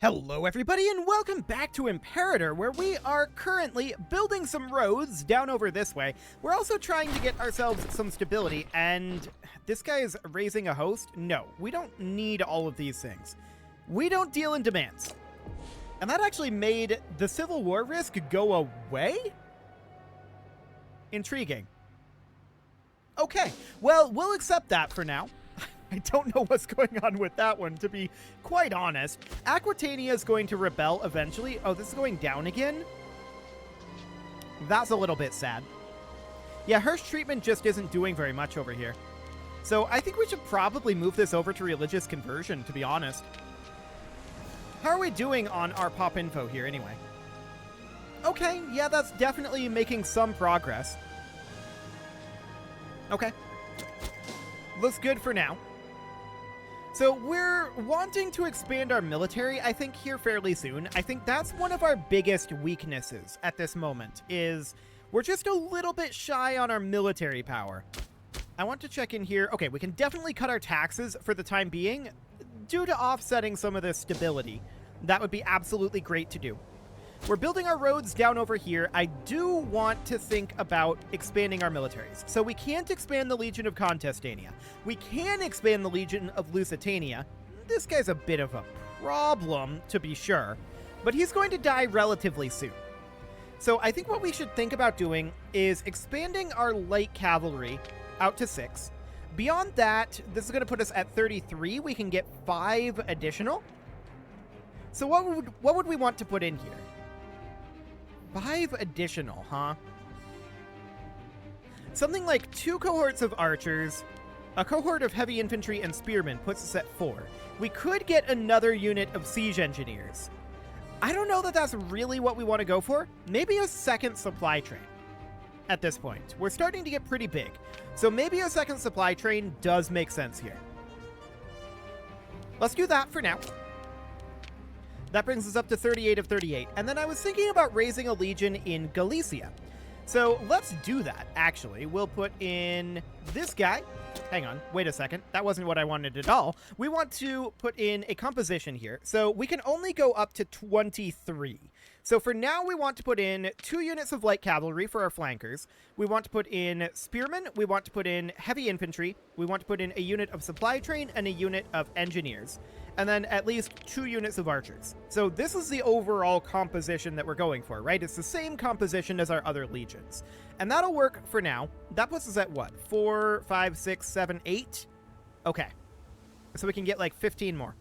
Hello everybody and welcome back to Imperator, where we are currently building some roads down over this way. We're also trying to get ourselves some stability, and this guy is raising a host? No, we don't need all of these things. We don't deal in demands. And that actually made the Civil War risk go away? Intriguing. Okay, well, we'll accept that for now. I don't know what's going on with that one, to be quite honest. Aquitania is going to rebel eventually. Oh, this is going down again? That's a little bit sad. Yeah, Hirsch treatment just isn't doing very much over here. So I think we should probably move this over to religious conversion, to be honest. How are we doing on our pop info here, anyway? Okay, yeah, that's definitely making some progress. Okay. Looks good for now. So we're wanting to expand our military, I think, here fairly soon. I think that's one of our biggest weaknesses at this moment, is we're just a little bit shy on our military power. I want to check in here. Okay, we can definitely cut our taxes for the time being due to offsetting some of this stability. That would be absolutely great to do. We're building our roads down over here. I do want to think about expanding our militaries. So we can't expand the Legion of Contestania. We can expand the Legion of Lusitania. This guy's a bit of a problem, to be sure, but he's going to die relatively soon. So I think what we should think about doing is expanding our light cavalry out to 6. Beyond that, this is going to put us at 33. We can get 5 additional. So what would we want to put in here? 5 additional, huh? Something like 2 cohorts of archers, a cohort of heavy infantry and spearmen puts us at 4. We could get another unit of siege engineers. I don't know that that's really what we want to go for. Maybe a second supply train at this point. We're starting to get pretty big. So maybe a second supply train does make sense here. Let's do that for now. That brings us up to 38 of 38. And then I was thinking about raising a legion in Galicia. So let's do that, actually. We'll put in this guy. Hang on, wait a second. That wasn't what I wanted at all. We want to put in a composition here. So we can only go up to 23. So for now, we want to put in 2 units of light cavalry for our flankers. We want to put in spearmen. We want to put in heavy infantry. We want to put in a unit of supply train and a unit of engineers. And then at least 2 units of archers. So this is the overall composition that we're going for, right? It's the same composition as our other legions. And that'll work for now. That puts us at what? 4, 5, 6, 7, 8? Okay. So we can get like 15 more.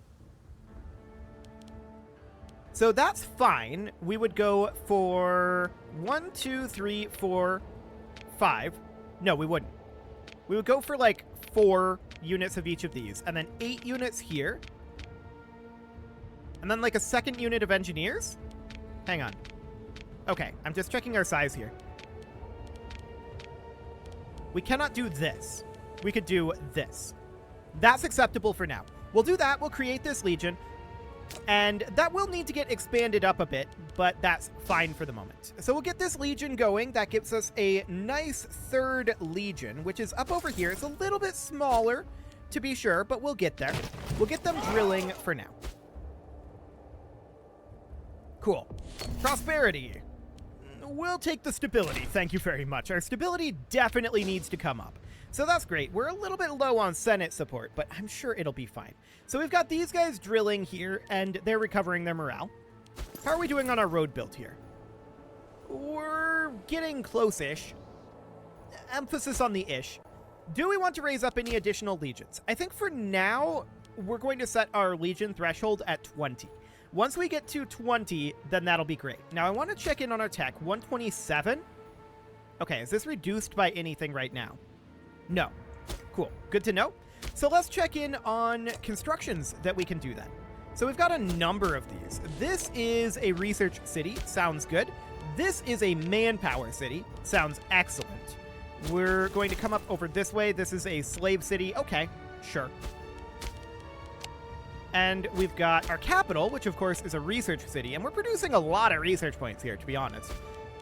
So that's fine. We would go for 1, 2, 3, 4, 5. No, we wouldn't. We would go for like 4 units of each of these. And then 8 units here. And then like a second unit of engineers? Hang on. Okay, I'm just checking our size here. We cannot do this. We could do this. That's acceptable for now. We'll do that. We'll create this legion. And that will need to get expanded up a bit, but that's fine for the moment. So we'll get this legion going. That gives us a nice 3rd legion, which is up over here. It's a little bit smaller, to be sure, but we'll get there. We'll get them drilling for now. Cool. Prosperity. We'll take the stability. Thank you very much. Our stability definitely needs to come up. So that's great. We're a little bit low on Senate support, but I'm sure it'll be fine. So we've got these guys drilling here, and they're recovering their morale. How are we doing on our road build here? We're getting close-ish. Emphasis on the ish. Do we want to raise up any additional legions? I think for now, we're going to set our legion threshold at 20. Once we get to 20, then that'll be great. Now, I want to check in on our tech. 127? Okay, is this reduced by anything right now? No. Cool. Good to know. So let's check in on constructions that we can do then. So we've got a number of these. This is a research city. Sounds good. This is a manpower city. Sounds excellent. We're going to come up over this way. This is a slave city. Okay, sure. And we've got our capital, which of course is a research city. And we're producing a lot of research points here, to be honest.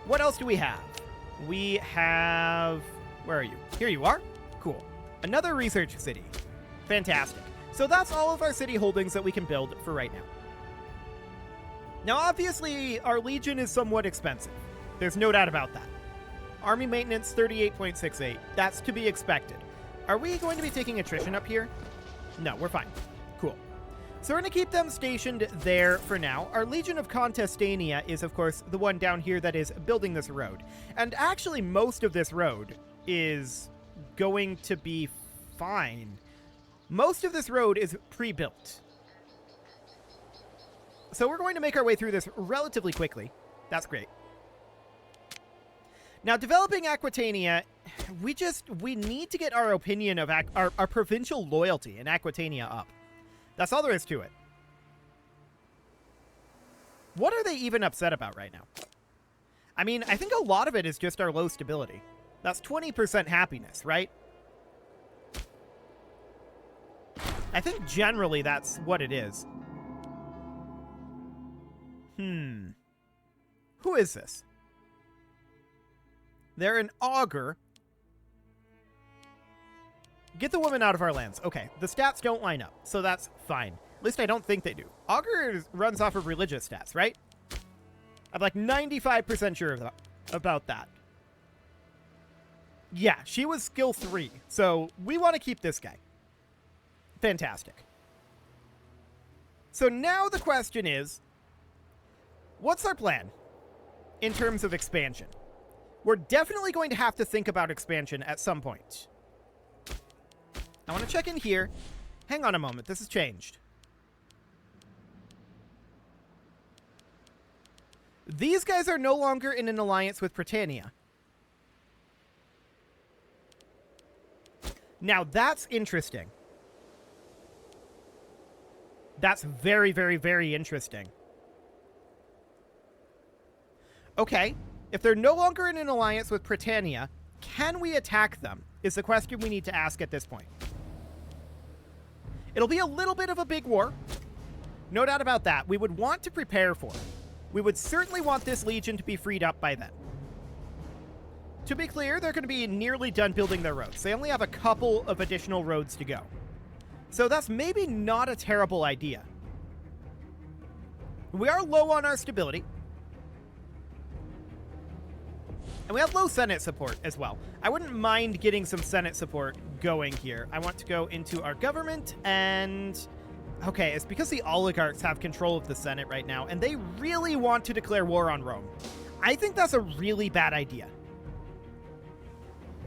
What else do we have? We have... Where are you? Here you are. Cool. Another research city. Fantastic. So that's all of our city holdings that we can build for right now. Now, obviously, our Legion is somewhat expensive. There's no doubt about that. Army maintenance, 38.68. That's to be expected. Are we going to be taking attrition up here? No, we're fine. Cool. So we're going to keep them stationed there for now. Our Legion of Carpetania is, of course, the one down here that is building this road. And actually, most of this road is going to be fine. Most of this road is pre-built. So we're going to make our way through this relatively quickly. That's great. Now, developing Aquitania, we need to get our opinion of our provincial loyalty in Aquitania up. That's all there is to it. What are they even upset about right now? I mean, I think a lot of it is just our low stability. That's 20% happiness, right? I think generally that's what it is. Who is this? They're an augur. Get the woman out of our lands. Okay, the stats don't line up, so that's fine. At least I don't think they do. Augur runs off of religious stats, right? I'm like 95% sure about that. Yeah, she was skill 3, so we want to keep this guy. Fantastic. So now the question is, what's our plan in terms of expansion? We're definitely going to have to think about expansion at some point. I want to check in here. Hang on a moment. This has changed. These guys are no longer in an alliance with Britannia. Now, that's interesting. That's very, very, very interesting. Okay. If they're no longer in an alliance with Britannia, can we attack them? Is the question we need to ask at this point. It'll be a little bit of a big war. No doubt about that. We would want to prepare for it. We would certainly want this legion to be freed up by then. To be clear, they're going to be nearly done building their roads. They only have a couple of additional roads to go. So that's maybe not a terrible idea. We are low on our stability. And we have low Senate support as well. I wouldn't mind getting some Senate support going here. I want to go into our government and... Okay, it's because the oligarchs have control of the Senate right now, and they really want to declare war on Rome. I think that's a really bad idea.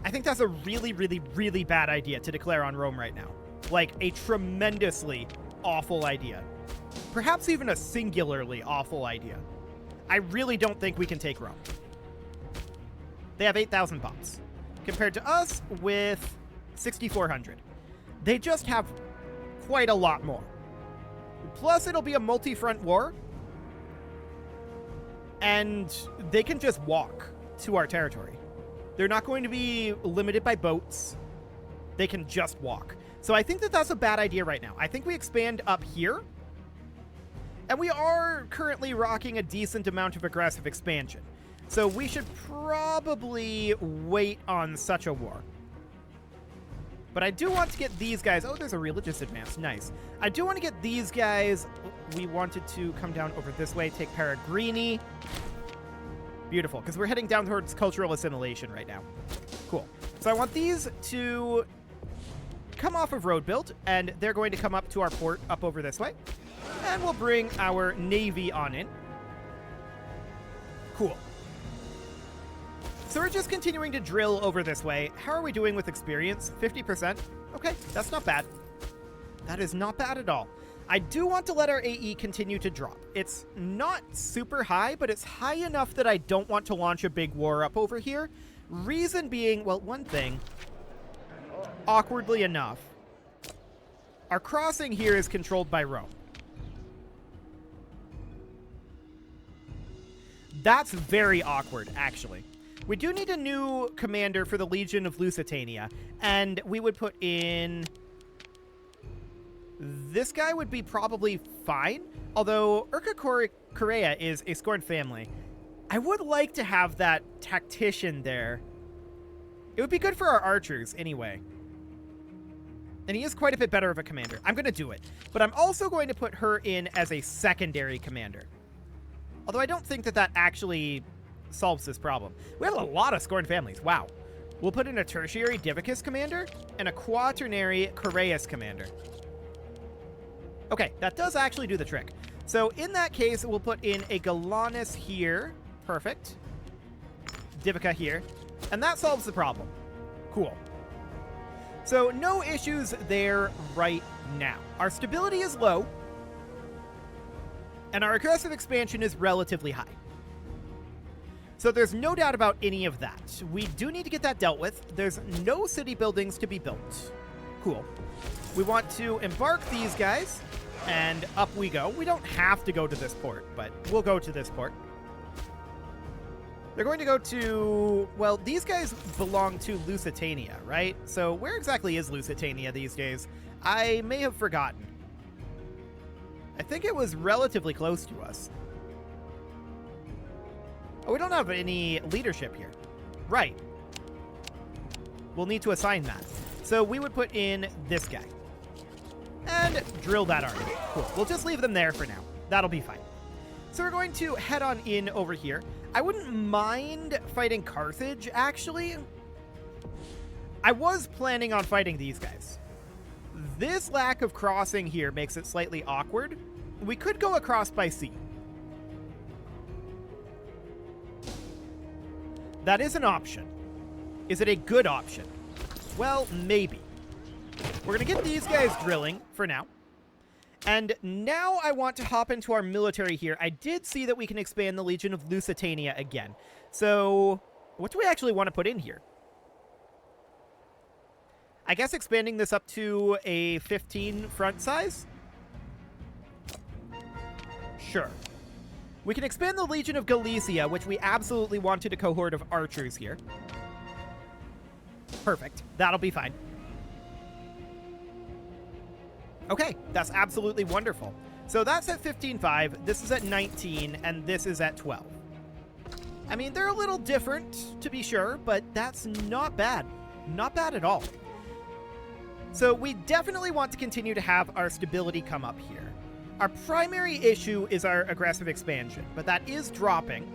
I think that's a really, really, really bad idea to declare on Rome right now. Like, a tremendously awful idea. Perhaps even a singularly awful idea. I really don't think we can take Rome. They have 8,000 bots, compared to us with 6,400. They just have quite a lot more. Plus, it'll be a multi-front war, and they can just walk to our territory. They're not going to be limited by boats. They can just walk. So I think that that's a bad idea right now. I think we expand up here, and we are currently rocking a decent amount of aggressive expansion. So we should probably wait on such a war. But I do want to get these guys... Oh, there's a religious advance. Nice. I do want to get these guys... We wanted to come down over this way, take Peregrini. Beautiful, because we're heading down towards cultural assimilation right now. Cool. So I want these to come off of road build, and they're going to come up to our port up over this way. And we'll bring our navy on in. Cool. So we're just continuing to drill over this way. How are we doing with experience? 50%? Okay, that's not bad. That is not bad at all. I do want to let our AE continue to drop. It's not super high, but it's high enough that I don't want to launch a big war up over here. Reason being, well, one thing, awkwardly enough, our crossing here is controlled by Rome. That's very awkward, actually. We do need a new commander for the Legion of Lusitania, and we would put in... This guy would be probably fine, although Urca Correa is a scorned family. I would like to have that tactician there. It would be good for our archers, anyway. And he is quite a bit better of a commander. I'm going to do it. But I'm also going to put her in as a secondary commander. Although I don't think that that actually solves this problem. We have a lot of scorned families. Wow. We'll put in a tertiary Divicus commander and a quaternary Coreus commander. Okay, that does actually do the trick. So in that case, we'll put in a Galanus here. Perfect. Divica here. And that solves the problem. Cool. So no issues there right now. Our stability is low. And our aggressive expansion is relatively high. So there's no doubt about any of that. We do need to get that dealt with. There's no city buildings to be built. Cool. We want to embark these guys, and up we go. We don't have to go to this port, but we'll go to this port. They're going to go to... Well, these guys belong to Lusitania, right? So where exactly is Lusitania these days? I may have forgotten. I think it was relatively close to us. Oh, we don't have any leadership here. Right. We'll need to assign that. So we would put in this guy. And drill that army. Cool. We'll just leave them there for now. That'll be fine. So we're going to head on in over here. I wouldn't mind fighting Carthage, actually. I was planning on fighting these guys. This lack of crossing here makes it slightly awkward. We could go across by sea. That is an option. Is it a good option? Well, maybe. We're going to get these guys drilling for now. And now I want to hop into our military here. I did see that we can expand the Legion of Lusitania again. So what do we actually want to put in here? I guess expanding this up to a 15 front size? Sure. We can expand the Legion of Galicia, which we absolutely wanted a cohort of archers here. Perfect. That'll be fine. Okay, that's absolutely wonderful. So that's at 15.5, this is at 19, and this is at 12. I mean, they're a little different, to be sure, but that's not bad. Not bad at all. So we definitely want to continue to have our stability come up here. Our primary issue is our aggressive expansion, but that is dropping.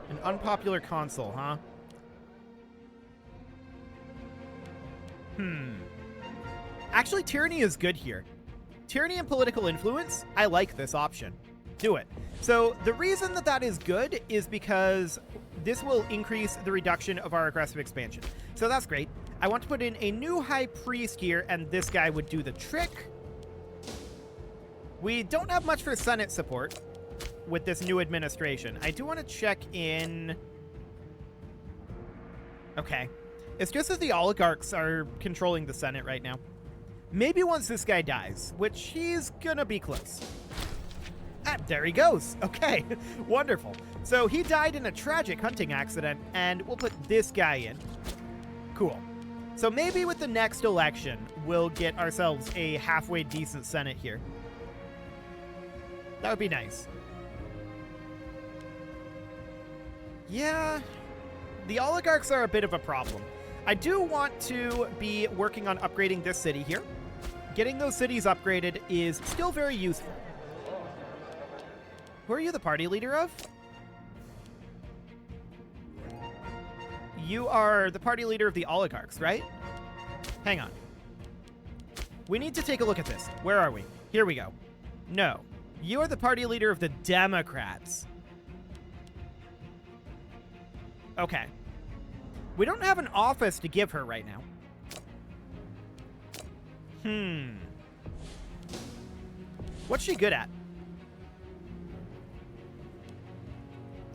An unpopular consul, huh? Actually, tyranny is good here. Tyranny and political influence, I like this option. Do it. So the reason that that is good is because this will increase the reduction of our aggressive expansion. So that's great. I want to put in a new high priest here, and this guy would do the trick. We don't have much for Senate support with this new administration. I do want to check in... Okay. It's just that the oligarchs are controlling the Senate right now. Maybe once this guy dies, which he's gonna be close. Ah, there he goes. Okay, wonderful. So he died in a tragic hunting accident, and we'll put this guy in. Cool. So maybe with the next election, we'll get ourselves a halfway decent Senate here. That would be nice. Yeah, the oligarchs are a bit of a problem. I do want to be working on upgrading this city here. Getting those cities upgraded is still very useful. Who are you the party leader of? You are the party leader of the oligarchs, right? Hang on. We need to take a look at this. Where are we? Here we go. No. You are the party leader of the Democrats. Okay. We don't have an office to give her right now. What's she good at?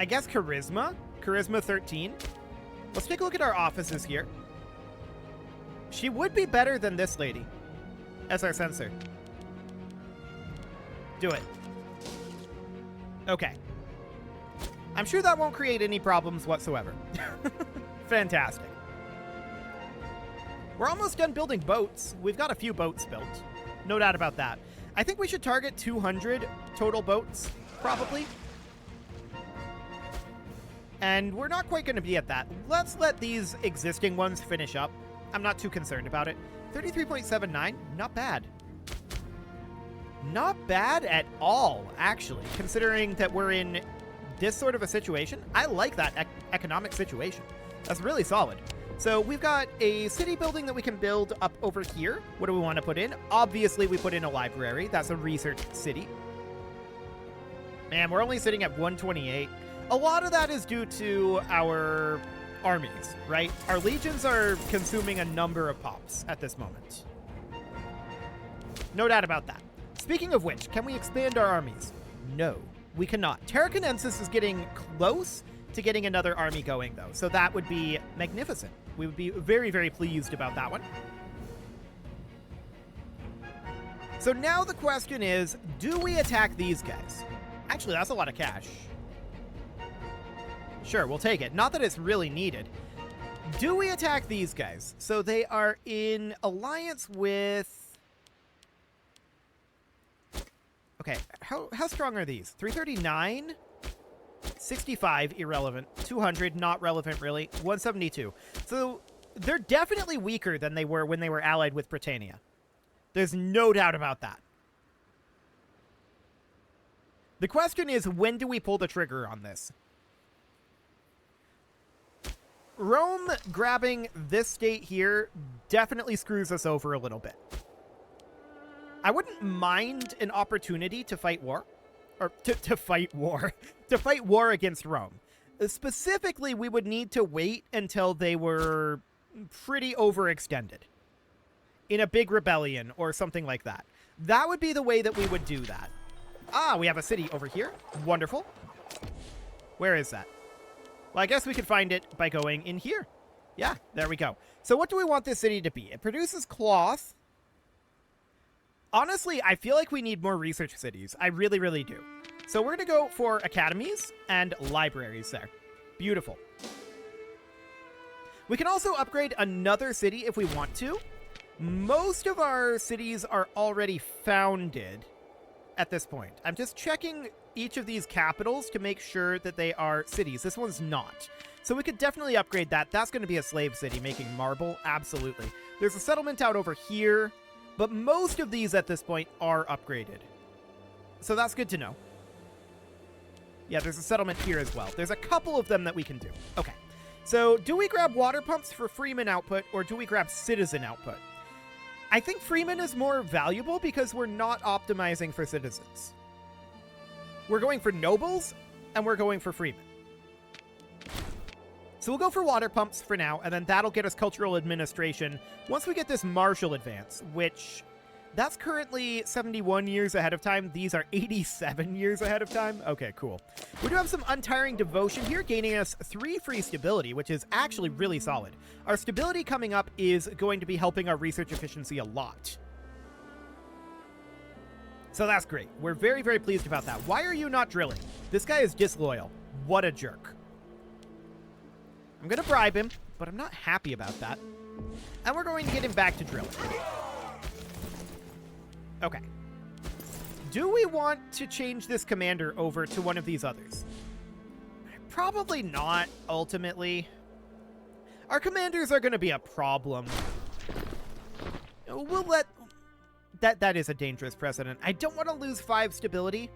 I guess charisma? Charisma 13. Let's take a look at our offices here. She would be better than this lady as our censor. Do it. Okay. I'm sure that won't create any problems whatsoever. Fantastic. We're almost done building boats. We've got a few boats built. No doubt about that. I think we should target 200 total boats, probably. And we're not quite going to be at that. Let's let these existing ones finish up. I'm not too concerned about it. 33.79, not bad. Not bad at all, actually, considering that we're in this sort of a situation. I like that economic situation. That's really solid. So we've got a city building that we can build up over here. What do we want to put in? Obviously, we put in a library. That's a research city. Man, we're only sitting at 128. A lot of that is due to our armies, right? Our legions are consuming a number of pops at this moment. No doubt about that. Speaking of which, can we expand our armies? No, we cannot. Terraconensis is getting close to getting another army going, though, so that would be magnificent. We would be very, very pleased about that one. So now the question is, do we attack these guys? Actually, that's a lot of cash. Sure, we'll take it. Not that it's really needed. Do we attack these guys? So they are in alliance with... Okay, how strong are these? 339? 65, irrelevant. 200, not relevant, really. 172. So they're definitely weaker than they were when they were allied with Britannia. There's no doubt about that. The question is, when do we pull the trigger on this? Rome grabbing this state here definitely screws us over a little bit. I wouldn't mind an opportunity to fight war. Or to fight war. To fight war against Rome. Specifically, we would need to wait until they were pretty overextended. In a big rebellion or something like that. That would be the way that we would do that. Ah, we have a city over here. Wonderful. Where is that? Well, I guess we could find it by going in here. Yeah, there we go. So what do we want this city to be? It produces cloth. Honestly, I feel like we need more research cities. I really, really do. So we're going to go for academies and libraries there. Beautiful. We can also upgrade another city if we want to. Most of our cities are already founded at this point. I'm just checking each of these capitals to make sure that they are cities. This one's not. So we could definitely upgrade that. That's going to be a slave city making marble. Absolutely. There's a settlement out over here, but most of these at this point are upgraded. So that's good to know. Yeah, there's a settlement here as well. There's a couple of them that we can do. Okay. So do we grab water pumps for freeman output or do we grab citizen output? I think freeman is more valuable because we're not optimizing for citizens. We're going for nobles and we're going for freemen. So we'll go for water pumps for now, and then that'll get us cultural administration once we get this martial advance, which that's currently 71 years ahead of time. These are 87 years ahead of time. Okay, cool. We do have some untiring devotion here, gaining us 3 free stability, which is actually really solid. Our stability coming up is going to be helping our research efficiency a lot. So that's great. We're very, very pleased about that. Why are you not drilling? This guy is disloyal. What a jerk. I'm going to bribe him, but I'm not happy about that. And we're going to get him back to drilling. Okay. Do we want to change this commander over to one of these others? Probably not, ultimately. Our commanders are going to be a problem. We'll let... That is a dangerous precedent. I don't want to lose 5 stability.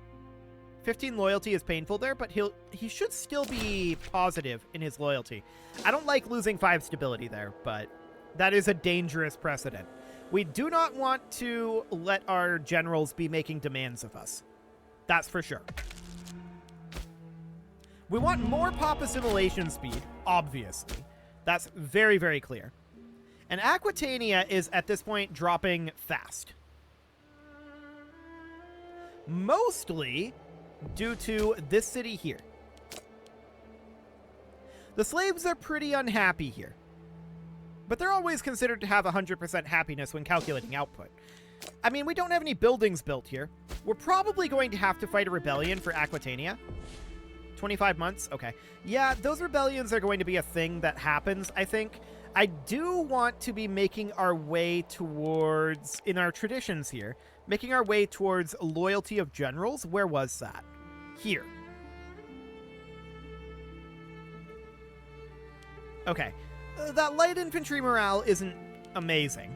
15 loyalty is painful there, but he should still be positive in his loyalty. I don't like losing 5 stability there, but that is a dangerous precedent. We do not want to let our generals be making demands of us. That's for sure. We want more pop assimilation speed, obviously. That's very, very clear. And Aquitania is, at this point, dropping fast. Mostly due to this city here. The slaves are pretty unhappy here. But they're always considered to have 100% happiness when calculating output. I mean, we don't have any buildings built here. We're probably going to have to fight a rebellion for Aquitania. 25 months? Okay. Yeah, those rebellions are going to be a thing that happens, I think. I do want to be making our way towards, in our traditions here, making our way towards loyalty of generals. Where was that? Here. Okay. That light infantry morale isn't amazing.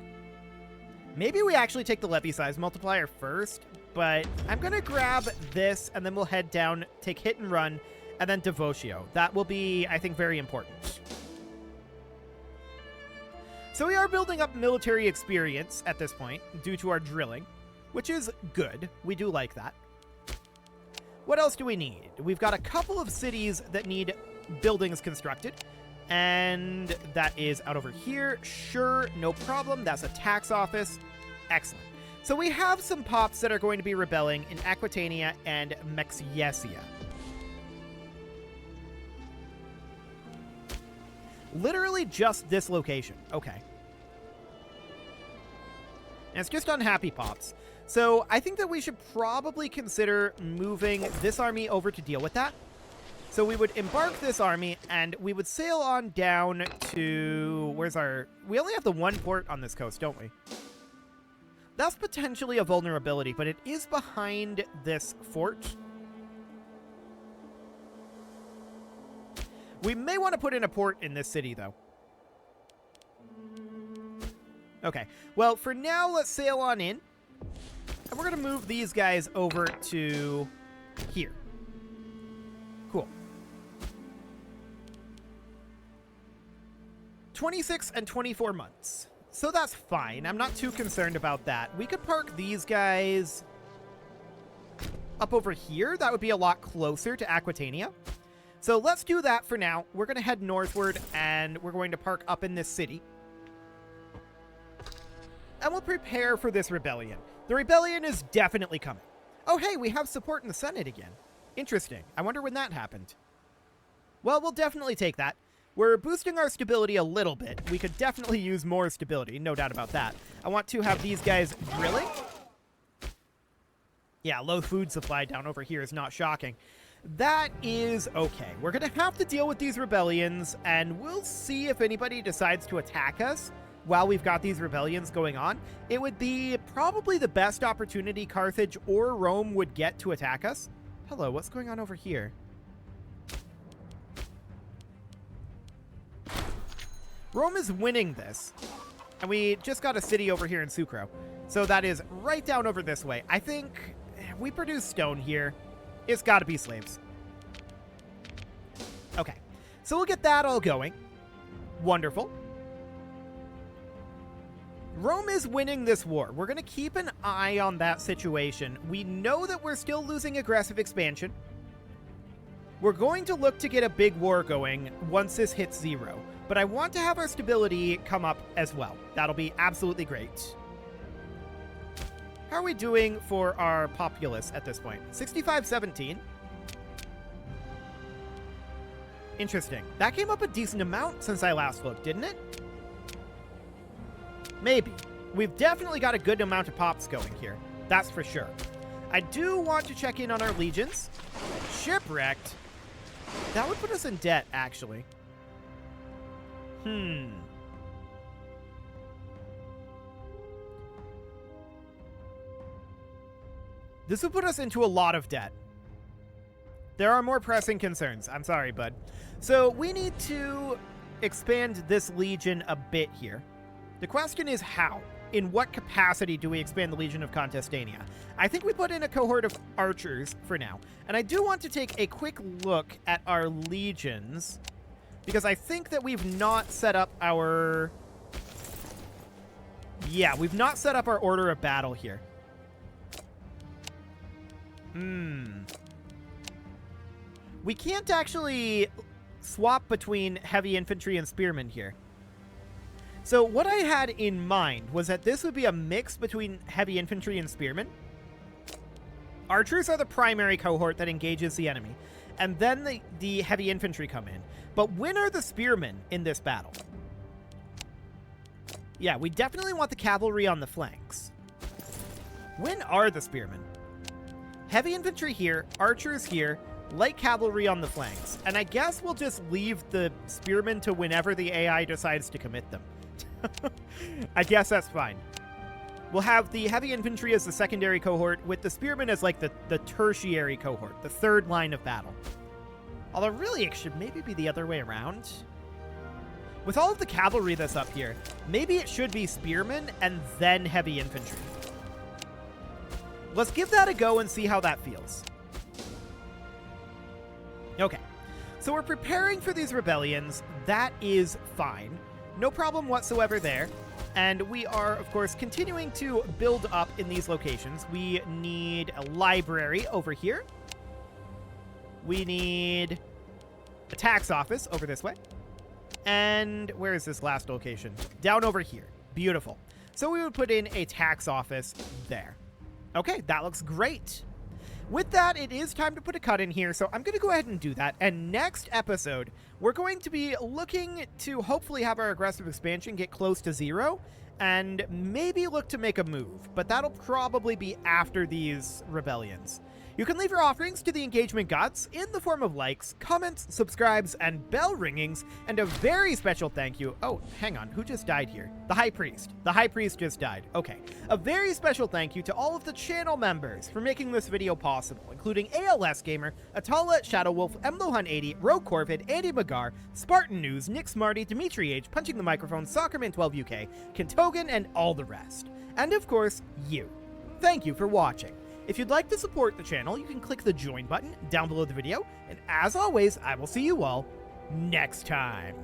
Maybe we actually take the levy size multiplier first. but I'm going to grab this, and then we'll head down, take hit and run, and then Devotio. That will be, I think, very important. So we are building up military experience at this point due to our drilling, which is good. We do like that. What else do we need? We've got a couple of cities that need buildings constructed, and that is out over here. Sure, no problem. That's a tax office. Excellent. So we have some pops that are going to be rebelling in Aquitania and Mexiesia. Literally just this location. Okay. And it's just unhappy pops. So I think that we should probably consider moving this army over to deal with that. So we would embark this army, and we would sail on down to... Where's our... We only have the one port on this coast, don't we? That's potentially a vulnerability, but it is behind this fort. We may want to put in a port in this city, though. Okay. Well, for now, let's sail on in. And we're going to move these guys over to here. Cool. 26 and 24 months. So that's fine. I'm not too concerned about that. We could park these guys up over here. That would be a lot closer to Aquitania. So let's do that for now. We're going to head northward, and we're going to park up in this city. And we'll prepare for this rebellion. The rebellion is definitely coming. Oh, hey, we have support in the Senate again. Interesting. I wonder when that happened. Well, we'll definitely take that. We're boosting our stability a little bit. We could definitely use more stability, no doubt about that. I want to have these guys drilling. Yeah, low food supply down over here is not shocking. That is okay. We're going to have to deal with these rebellions, and we'll see if anybody decides to attack us while we've got these rebellions going on. It would be probably the best opportunity Carthage or Rome would get to attack us. Hello, what's going on over here? Rome is winning this, and we just got a city over here in Sucro. So that is right down over this way. I think we produce stone here. It's got to be slaves. Okay, so we'll get that all going. Wonderful. Rome is winning this war. We're going to keep an eye on that situation. We know that we're still losing aggressive expansion. We're going to look to get a big war going once this hits 0. But I want to have our stability come up as well. That'll be absolutely great. How are we doing for our populace at this point? 65-17. Interesting. That came up a decent amount since I last looked, didn't it? Maybe. We've definitely got a good amount of pops going here. That's for sure. I do want to check in on our legions. Shipwrecked. That would put us in debt, actually. This would put us into a lot of debt. There are more pressing concerns. I'm sorry, bud. So we need to expand this legion a bit here. The question is how? In what capacity do we expand the Legion of Contestania? I think we put in a cohort of archers for now. And I do want to take a quick look at our legions, because I think that we've not set up our... Yeah, we've not set up our order of battle here. We can't actually swap between heavy infantry and spearmen here. So what I had in mind was that this would be a mix between heavy infantry and spearmen. Archers are the primary cohort that engages the enemy, and then the heavy infantry come in. But when are the spearmen in this battle? Yeah, we definitely want the cavalry on the flanks. When are the spearmen? Heavy infantry here, archers here, light cavalry on the flanks. And I guess we'll just leave the spearmen to whenever the AI decides to commit them. I guess that's fine. We'll have the heavy infantry as the secondary cohort, with the spearmen as like the tertiary cohort, the third line of battle. Although really it should maybe be the other way around. With all of the cavalry that's up here, maybe it should be spearmen and then heavy infantry. Let's give that a go and see how that feels. Okay, so we're preparing for these rebellions. That is fine. No problem whatsoever there. And we are, of course, continuing to build up in these locations. We need a library over here. We need a tax office over this way. And where is this last location? Down over here. Beautiful. So we would put in a tax office there. Okay, that looks great. With that, it is time to put a cut in here, so I'm going to go ahead and do that. And next episode, we're going to be looking to hopefully have our aggressive expansion get close to 0, and maybe look to make a move. But that'll probably be after these rebellions. You can leave your offerings to the engagement gods in the form of likes, comments, subscribes, and bell ringings, and a very special thank you. Oh, hang on, who just died here? The High Priest. The High Priest just died. Okay. A very special thank you to all of the channel members for making this video possible, including ALS Gamer, Atala, Shadow Wolf, Emlohan80, Rogue Corvid, Andy Magar, Spartan News, Nick Smarty, Dimitri H, Punching the Microphone, Soccerman12 UK, Kentogan, and all the rest. And of course, you. Thank you for watching. If you'd like to support the channel, you can click the join button down below the video, and as always, I will see you all next time.